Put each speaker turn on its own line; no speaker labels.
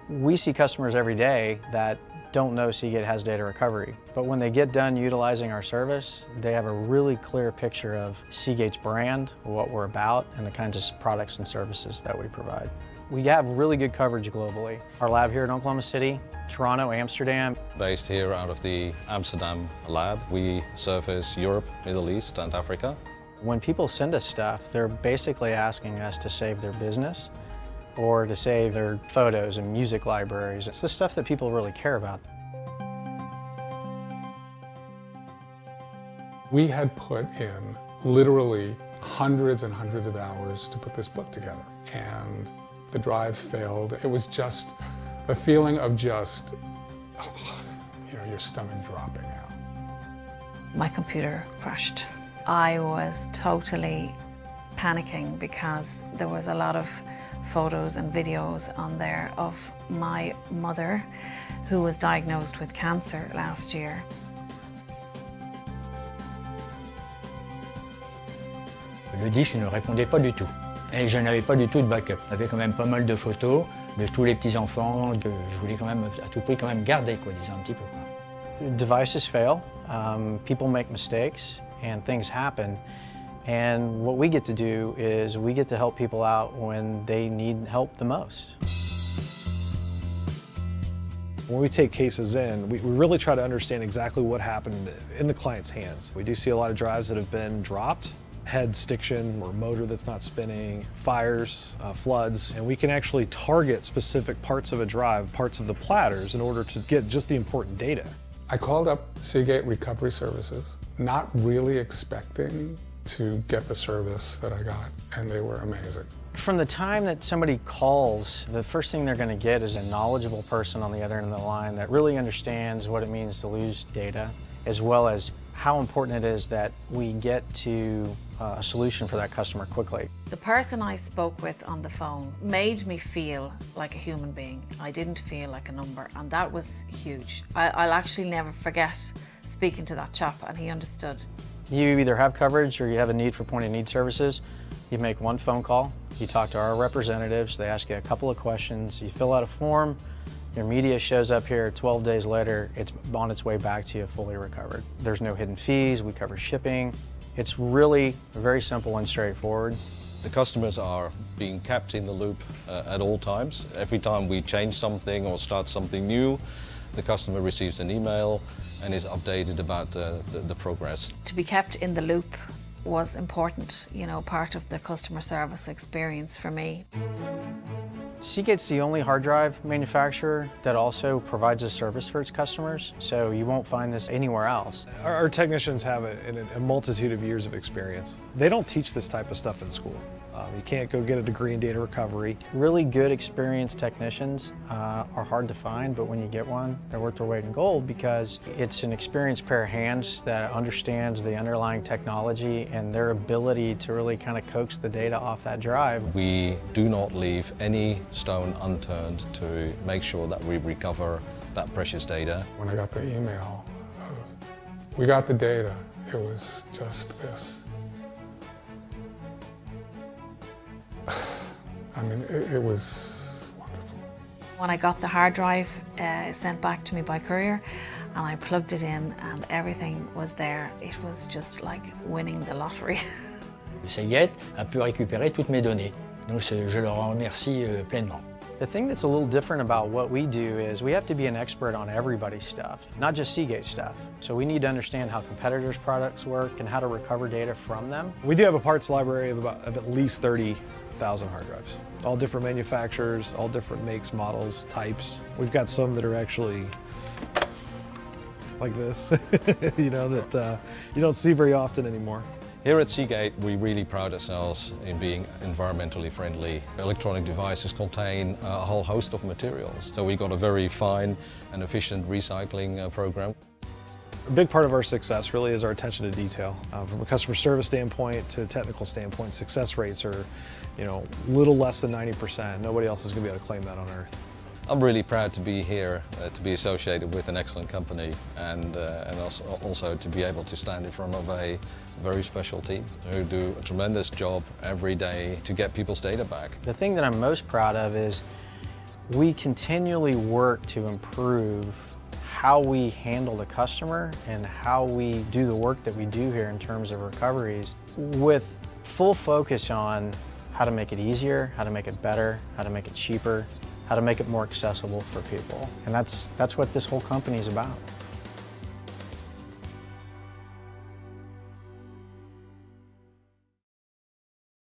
We see customers every day that don't know Seagate has data recovery, but when they get done utilizing our service, they have a really clear picture of Seagate's brand, what we're about, and the kinds of products and services that we provide. We have really good coverage globally. Our lab here in Oklahoma City, Toronto, Amsterdam.
Based here out of the Amsterdam lab, we service Europe, Middle East, and Africa.
When people send us stuff, they're basically asking us to save their business or to save their photos and music libraries. It's the stuff that people really care about.
We had put in literally hundreds and hundreds of hours to put this book together, and the drive failed. It was just the feeling of just, your stomach dropping out.
My computer crashed. I was totally panicking because there was a lot of photos and videos on there of my mother, who was diagnosed with cancer last year.
Le disque ne répondait pas du tout. Et je n'avais pas du tout de backup. J'avais quand même pas mal de photos de tous les petits-enfants que je voulais quand même à tout prix quand même garder, quoi, disons un petit peu, quoi.
Devices fail, people make mistakes, and things happen. And what we get to do is we get to help people out when they need help the most.
When we take cases in, we really try to understand exactly what happened in the client's hands. We do see a lot of drives that have been dropped, head stiction or motor that's not spinning, fires, floods, and we can actually target specific parts of a drive, parts of the platters, in order to get just the important data.
I called up Seagate Recovery Services, not really expecting to get the service that I got, and they were amazing.
From the time that somebody calls, the first thing they're going to get is a knowledgeable person on the other end of the line that really understands what it means to lose data, as well as how important it is that we get to a solution for that customer quickly.
The person I spoke with on the phone made me feel like a human being. I didn't feel like a number, and that was huge. I'll actually never forget speaking to that chap, and he understood.
You either have coverage or you have a need for point-of-need services. You make one phone call, you talk to our representatives, they ask you a couple of questions, you fill out a form, your media shows up here 12 days later, it's on its way back to you fully recovered. There's no hidden fees, we cover shipping. It's really very simple and straightforward.
The customers are being kept in the loop at all times. Every time we change something or start something new, the customer receives an email and is updated about the progress.
To be kept in the loop was important, part of the customer service experience for me.
Seagate's the only hard drive manufacturer that also provides a service for its customers, so you won't find this anywhere else.
Our technicians have a multitude of years of experience. They don't teach this type of stuff in school. You can't go get a degree in data recovery.
Really good, experienced technicians are hard to find, but when you get one, they're worth their weight in gold because it's an experienced pair of hands that understands the underlying technology and their ability to really kind of coax the data off that drive.
We do not leave any stone unturned to make sure that we recover that precious data.
When I got the email, we got the data, it was just this. I mean, it was wonderful.
When I got the hard drive sent back to me by courier, and I plugged it in and everything was there, it was just like winning the lottery.
Seagate a pu récupérer toutes mes données, donc je leur en remercie pleinement.
The thing that's a little different about what we do is we have to be an expert on everybody's stuff, not just Seagate stuff. So we need to understand how competitors' products work and how to recover data from them.
We do have a parts library of at least 30,000 hard drives. All different manufacturers, all different makes, models, types. We've got some that are actually like this, that you don't see very often anymore.
Here at Seagate, we really pride ourselves in being environmentally friendly. Electronic devices contain a whole host of materials, so we've got a very fine and efficient recycling program.
A big part of our success really is our attention to detail. From a customer service standpoint to technical standpoint, success rates are, little less than 90%. Nobody else is going to be able to claim that on earth.
I'm really proud to be here, to be associated with an excellent company, and also to be able to stand in front of a very special team who do a tremendous job every day to get people's data back.
The thing that I'm most proud of is we continually work to improve how we handle the customer and how we do the work that we do here in terms of recoveries, with full focus on how to make it easier, how to make it better, how to make it cheaper, how to make it more accessible for people. And that's what this whole company is about.